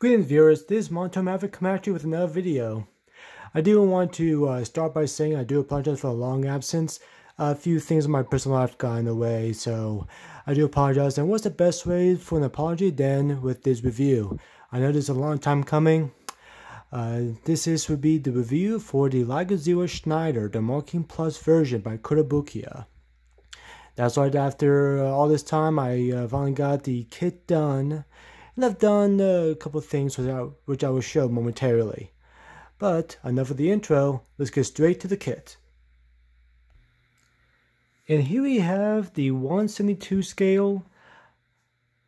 Greetings viewers, this is Monto Maverick coming at you with another video. I do want to start by saying I do apologize for a long absence. A few things in my personal life got in the way, so I do apologize. And what's the best way for an apology than with this review? I know this is a long time coming. This would be the review for the Liger Zero Schneider, the Marking Plus version by Kotobukiya. That's right, after all this time I finally got the kit done. And I've done a couple of things which I will show momentarily. But enough of the intro, let's get straight to the kit. And here we have the 1/72 scale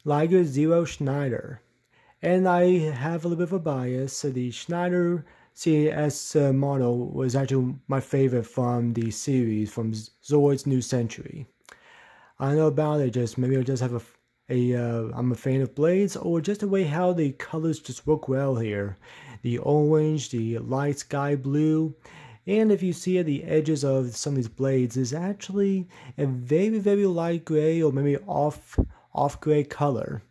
Liger Zero Schneider. And I have a little bit of a bias, so the Schneider CS model was actually my favorite from the series, from Zoid's New Century. I don't know about it, maybe I just have I'm a fan of blades, or just the way how the colors just work well here. The orange, the light sky blue, and if you see at the edges of some of these blades is actually a very light gray or maybe off gray color.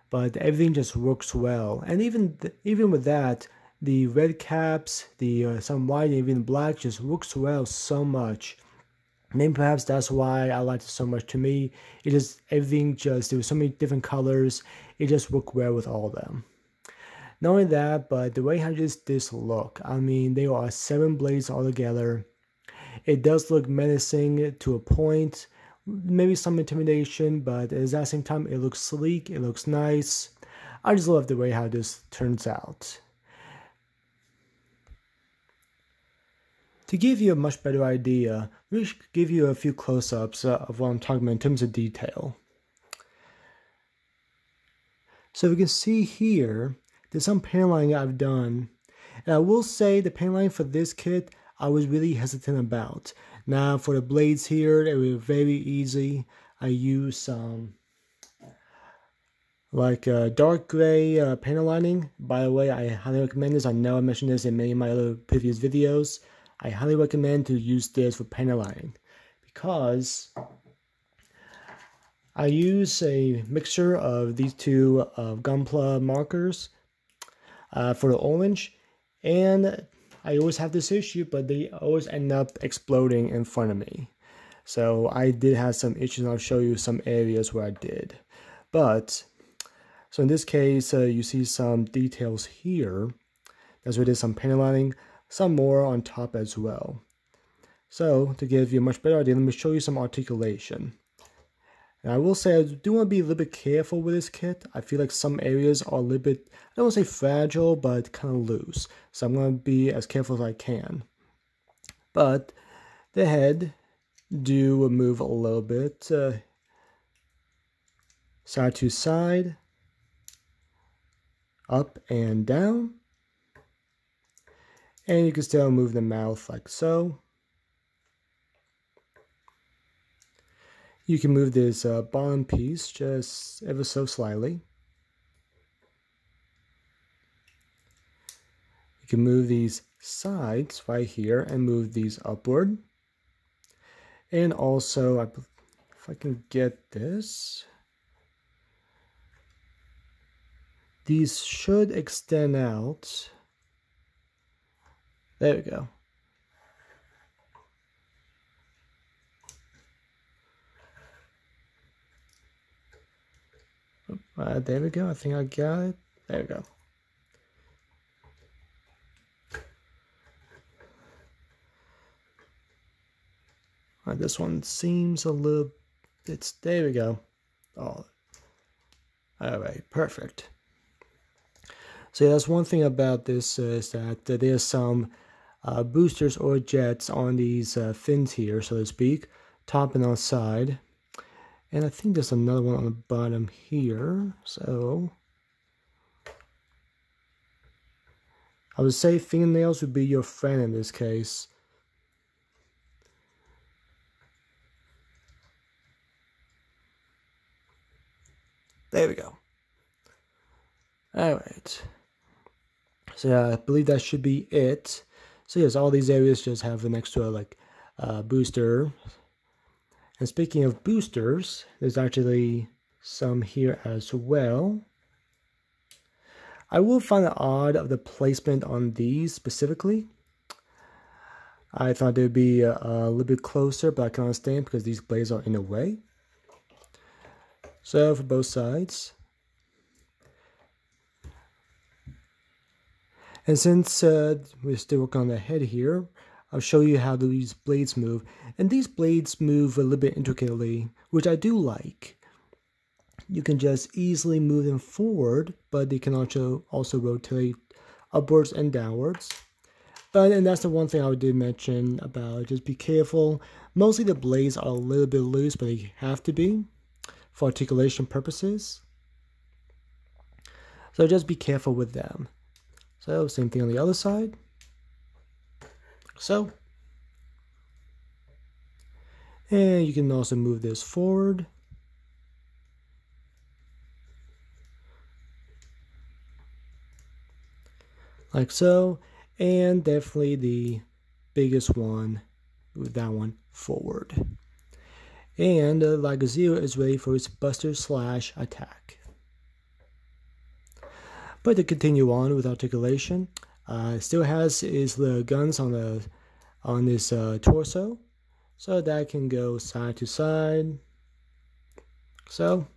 But everything just works well, and even with that, the red caps, the some white, and even black just works well so much. Maybe perhaps that's why I liked it so much. To me, there was so many different colors, it just worked well with all of them. Not only that, but the way how this look, I mean, there are 7 blades altogether. It does look menacing to a point, maybe some intimidation, but at the same time, it looks sleek, it looks nice. I just love the way how this turns out. To give you a much better idea, let me give you a few close-ups of what I'm talking about in terms of detail. So you can see here, there's some paneling I've done. And I will say the paneling for this kit, I was really hesitant about. Now for the blades here, they were very easy. I used some dark gray panel lining. By the way, I highly recommend this. I know I mentioned this in many of my other previous videos. I highly recommend to use this for panel lining because I use a mixture of these two Gunpla markers for the orange, and I always have this issue, but they always end up exploding in front of me. So I did have some issues, and I'll show you some areas where I did. So in this case, you see some details here. That's where there's some panel lining. Some more on top as well. So to give you a much better idea, let me show you some articulation. And I will say I do want to be a little bit careful with this kit. I feel like some areas are a little bit, I don't want to say fragile, but kind of loose. So I'm going to be as careful as I can. But the head do move a little bit side to side, up and down. And you can still move the mouth like so. You can move this bottom piece just ever so slightly. You can move these sides right here and move these upward. And also, if I can get this, these should extend out. There we go. There we go. I think I got it. There we go. This one seems a little bit. There we go. Oh, all right, perfect. So that's one thing about this is that there's some boosters or jets on these fins here, so to speak, top and on side. And I think there's another one on the bottom here. So I would say fingernails would be your friend in this case. There we go. All right. So yeah, I believe that should be it. So yes, all these areas just have an extra booster. And speaking of boosters, there's actually some here as well. I will find it odd of the placement on these specifically. I thought they would be a little bit closer, but I can understand because these blades are in the way. So for both sides. And since we're still working on the head here, I'll show you how these blades move. And these blades move a little bit intricately, which I do like. You can just easily move them forward, but they can also rotate upwards and downwards. And that's the one thing I did mention about just be careful. Mostly the blades are a little bit loose, but they have to be for articulation purposes. So just be careful with them. So same thing on the other side. So. And you can also move this forward. Like so. And definitely the biggest one, move that one forward. And Liger Zero is ready for its buster / attack. But to continue on with articulation, still has the guns on this torso, so that can go side to side. So.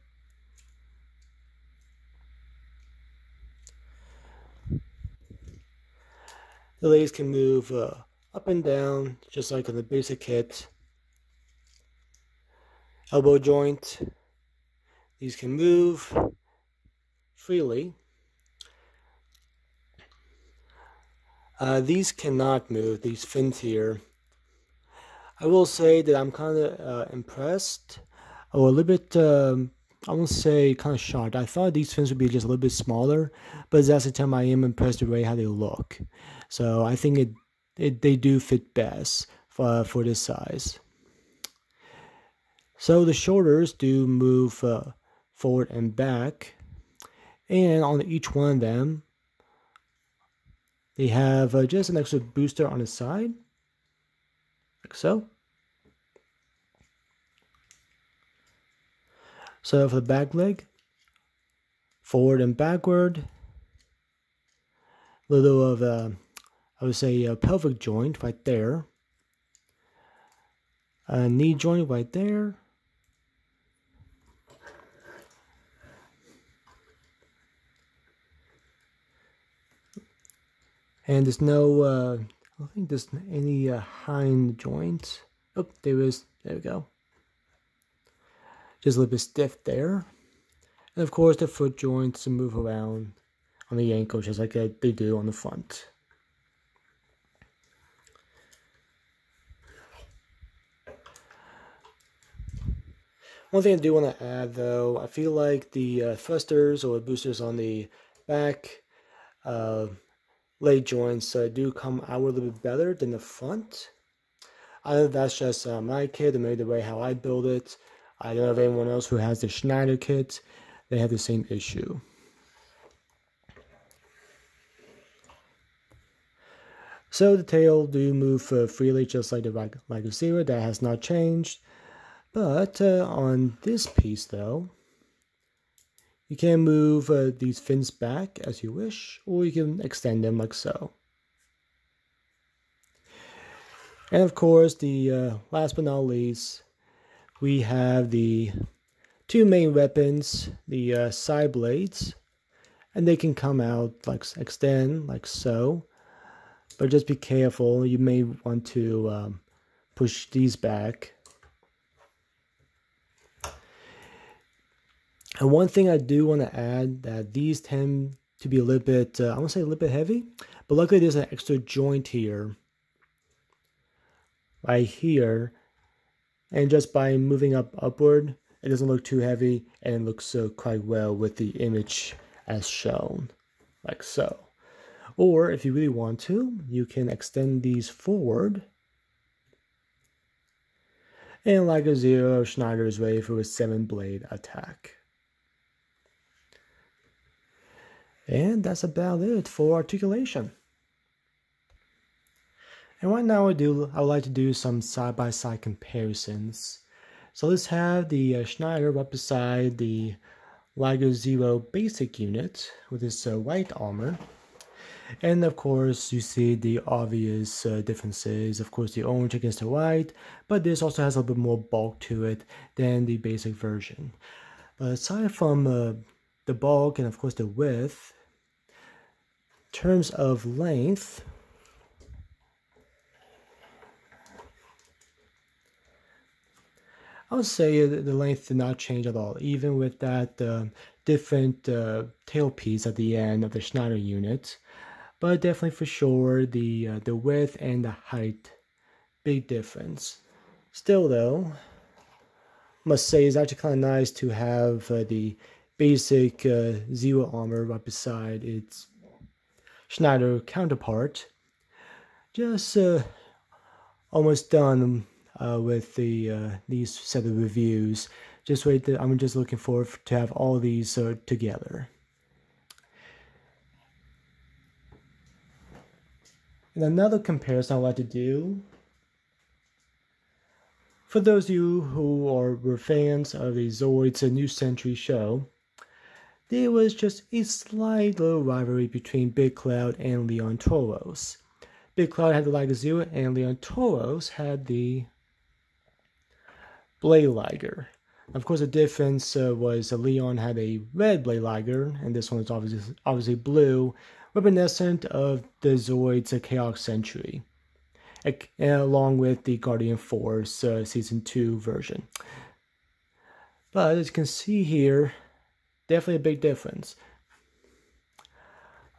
The legs can move up and down, just like on the basic kit. Elbow joint, these can move freely. These cannot move, these fins here. I will say that I'm kind of impressed, or a little bit, I won't say kind of shocked. I thought these fins would be just a little bit smaller, but that's the time I am impressed with the way how they look. So I think they do fit best for this size. So the shoulders do move forward and back, and on each one of them, they have just an extra booster on the side, like so. So for the back leg, forward and backward, little of I would say a pelvic joint right there, a knee joint right there, and there's no I don't think there's any hind joints. Oh, there is. There we go. Just a little bit stiff there. And of course the foot joints move around on the ankle just like they do on the front. One thing I do want to add though, I feel like the thrusters or boosters on the back leg joints do come out a little bit better than the front. I know that's just my kit and maybe the way how I build it. I don't know if anyone else who has the Schneider kit, they have the same issue. So the tail do move freely just like the Liger Zero, that has not changed. But on this piece though, you can move these fins back as you wish, or you can extend them like so. And of course, the last but not least, we have the two main weapons, the side blades, and they can come out like extend like so, but just be careful. You may want to push these back. And one thing I do want to add, that these tend to be a little bit, I won't say a little bit heavy, but luckily there's an extra joint here, right here, and just by moving upward, it doesn't look too heavy, and it looks quite well with the image as shown, like so. Or if you really want to, you can extend these forward, and Liger Zero Schneider is ready for a 7-blade attack. And that's about it for articulation. And right now I would like to do some side-by-side comparisons. So let's have the Schneider right beside the Liger Zero basic unit with this white armor. And of course, you see the obvious differences. Of course, the orange against the white, but this also has a little bit more bulk to it than the basic version. But aside from the bulk and of course the width, in terms of length, I would say the length did not change at all, even with that different tailpiece at the end of the Schneider unit. But definitely for sure, the width and the height, big difference. Still though, must say it's actually kind of nice to have the basic Zero armor right beside its Schneider counterpart. Just almost done with these set of reviews. Just wait, I'm just looking forward to have all these together. And another comparison I like to do, for those of you who were fans of the Zoid's New Century show, there was just a slight little rivalry between Big Cloud and Leon Toros. Big Cloud had the Liger Zero and Leon Toros had the Blade Liger. Of course, the difference was Leon had a red Blade Liger, and this one was obviously blue, reminiscent of the Zoid's Chaos Century, along with the Guardian Force Season 2 version. But as you can see here, definitely a big difference.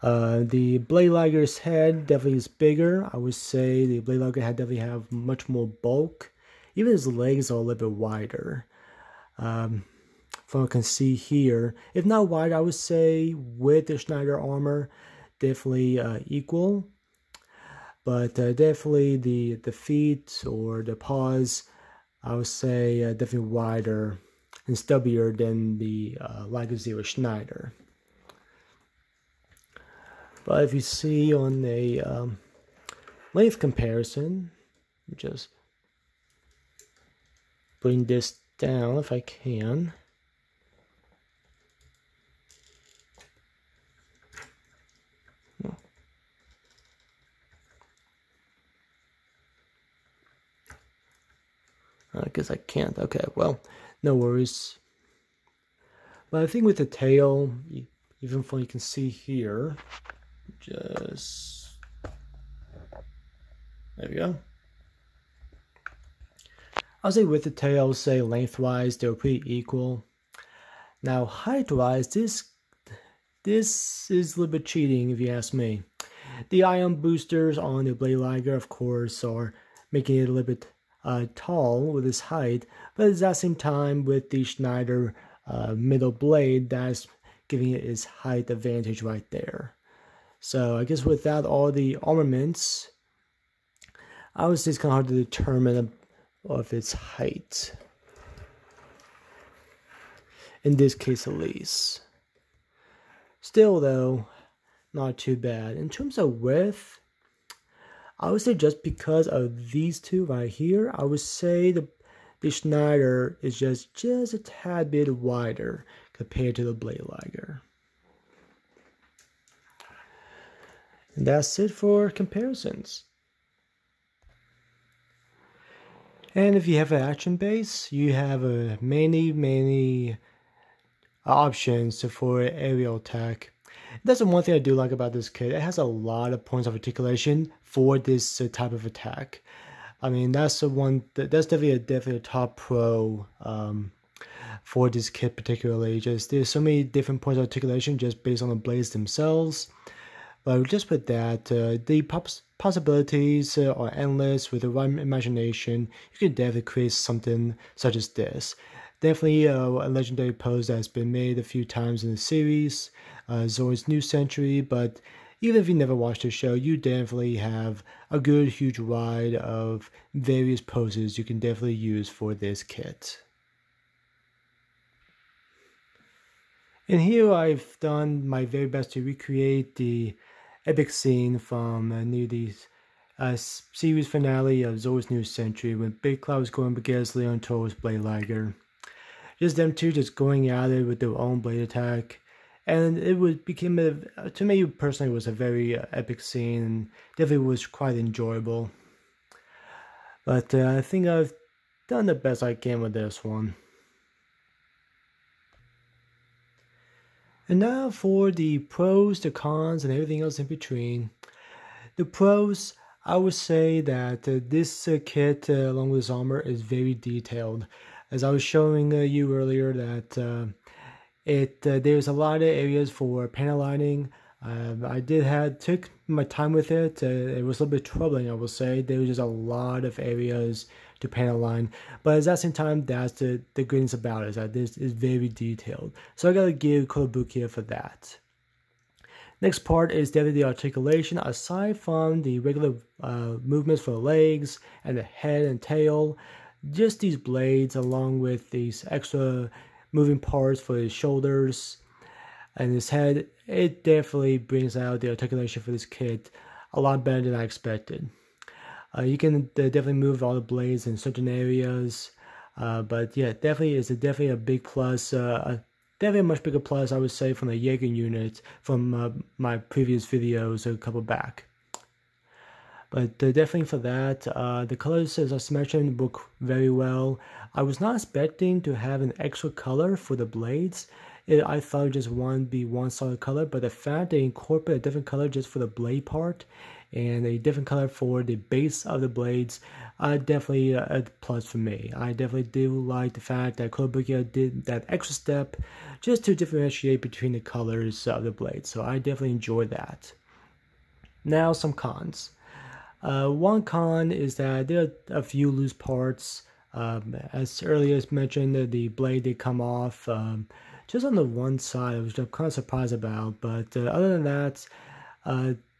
The Blade Liger's head definitely is bigger. I would say the Blade Liger head definitely have much more bulk. Even his legs are a little bit wider. From what I can see here, if not wider, I would say with the Schneider armor, definitely equal. But definitely the feet or the paws, I would say definitely wider and stubbier than the Liger Zero Schneider. But if you see on a length comparison, just bring this down if I can. I guess I can't. Okay, well, no worries. But I think with the tail, even from what you can see here, just there we go. I'll say with the tail, say lengthwise, they're pretty equal. Now height-wise, this is a little bit cheating if you ask me. The ion boosters on the Blade Liger, of course, are making it a little bit tall with its height, but at the same time with the Schneider middle blade, that's giving it its height advantage right there. So I guess without all the armaments, I would say it's kind of hard to determine of its height. In this case at least. Still though, not too bad. In terms of width, I would say just because of these two right here, I would say the Schneider is just a tad bit wider compared to the Blade Liger. And that's it for comparisons. And if you have an action base, you have many options for aerial attack. That's the one thing I do like about this kit. It has a lot of points of articulation for this type of attack. I mean, that's the one that's definitely a top pro for this kit particularly. Just there's so many different points of articulation just based on the blades themselves. But just with that, the possibilities are endless. With the right imagination, you can definitely create something such as this. Definitely a legendary pose that's been made a few times in the series, Zoid's New Century, but even if you never watched the show, you definitely have a good huge ride of various poses you can definitely use for this kit. And here I've done my very best to recreate the epic scene from the series finale of Zoid's New Century when Big Cloud was going against Leon Toros' Blade Liger. just them two just going at it with their own blade attack. And it became, to me personally, was a very epic scene, and definitely was quite enjoyable. But I think I've done the best I can with this one. And now for the pros, the cons, and everything else in between. The pros, I would say that this kit, along with this armor, is very detailed. As I was showing you earlier, that there's a lot of areas for panel lining. I took my time with it. It was a little bit troubling, I will say. There was just a lot of areas to panel line, but at the same time, that's the goodness about it, is that this is very detailed. So I gotta give Closeups for that. Next part is definitely the articulation. Aside from the regular movements for the legs and the head and tail, just these blades along with these extra moving parts for his shoulders and his head, it definitely brings out the articulation for this kit a lot better than I expected. You can definitely move all the blades in certain areas, but yeah, definitely a big plus. Definitely a much bigger plus, I would say, from the Jaeger unit from my previous videos a couple back. But definitely for that, the colors, as I mentioned, work very well. I was not expecting to have an extra color for the blades. I thought it just be one solid color, but the fact they incorporate a different color just for the blade part and a different color for the base of the blades, definitely a plus for me. I definitely do like the fact that Closeups did that extra step just to differentiate between the colors of the blades, so I definitely enjoyed that. Now some cons. One con is that there are a few loose parts. As earlier mentioned, the blade did come off just on the one side, which I'm kind of surprised about. But other than that,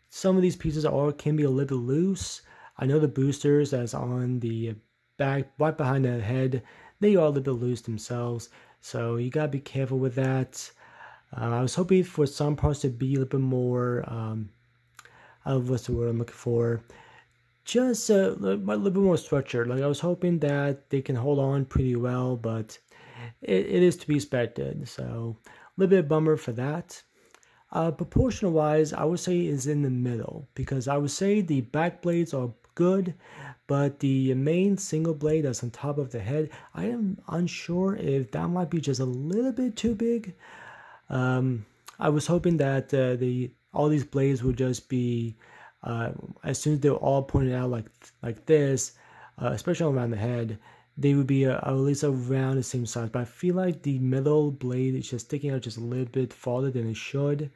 some of these pieces can be a little bit loose. I know the boosters that's on the back, right behind the head, they are a little bit loose themselves. So you gotta be careful with that. I was hoping for some parts to be a little bit more, what's the word I'm looking for? Just a little bit more structured. Like I was hoping that they can hold on pretty well, but it is to be expected. So a little bit of bummer for that. Proportional wise, I would say is in the middle, because I would say the back blades are good, but the main single blade that's on top of the head, I am unsure if that might be just a little bit too big. I was hoping that all these blades would just be as soon as they're all pointed out like this, especially around the head, they would be at least around the same size. But I feel like the middle blade is just sticking out just a little bit farther than it should.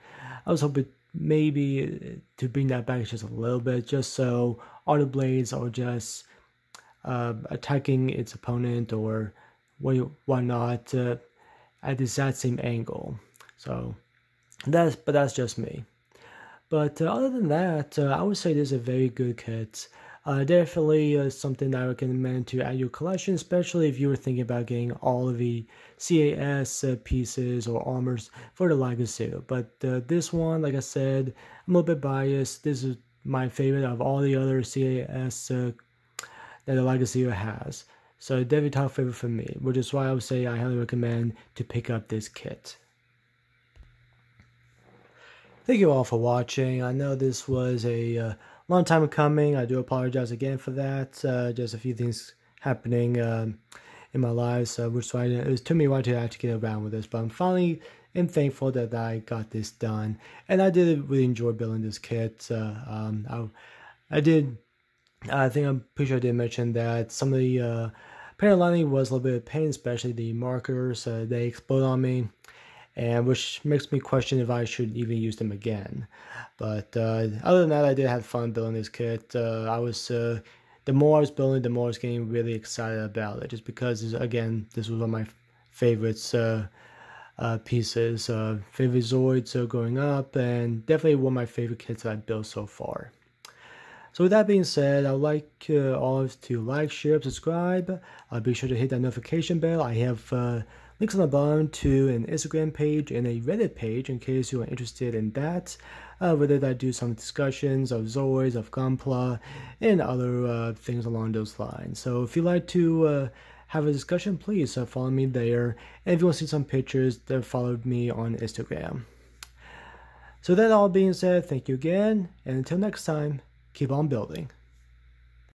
I was hoping maybe to bring that back just a little bit, just so all the blades are just attacking its opponent or whatnot at the exact same angle. So that's just me. But other than that, I would say this is a very good kit. Definitely something that I recommend to add your collection, especially if you were thinking about getting all of the CAS pieces or armors for the Liger Zero. But this one, like I said, I'm a little bit biased. This is my favorite of all the other CAS that the Liger Zero has. So definitely top favorite for me, which is why I would say I highly recommend to pick up this kit. Thank you all for watching. I know this was a long time coming. I do apologize again for that. Just a few things happening in my life, so it took me a while to actually get around with this. But I'm finally thankful that I got this done, and I did really enjoy building this kit. I think I'm pretty sure I did mention that some of the panel lining was a little bit of pain, especially the markers. They explode on me, and which makes me question if I should even use them again. But other than that, I did have fun building this kit. The more I was building, the more I was getting really excited about it, just because, again, this was one of my favorites pieces, favorite Zoids growing up, and definitely one of my favorite kits that I've built so far. So with that being said, I'd like all of you to like, share, subscribe. Be sure to hit that notification bell. I have links on the bottom to an Instagram page and a Reddit page in case you are interested in that. Whether I do some discussions of Zoids, of Gunpla, and other things along those lines. So if you'd like to have a discussion, please follow me there. And if you want to see some pictures, then follow me on Instagram. So that all being said, thank you again, and until next time, keep on building.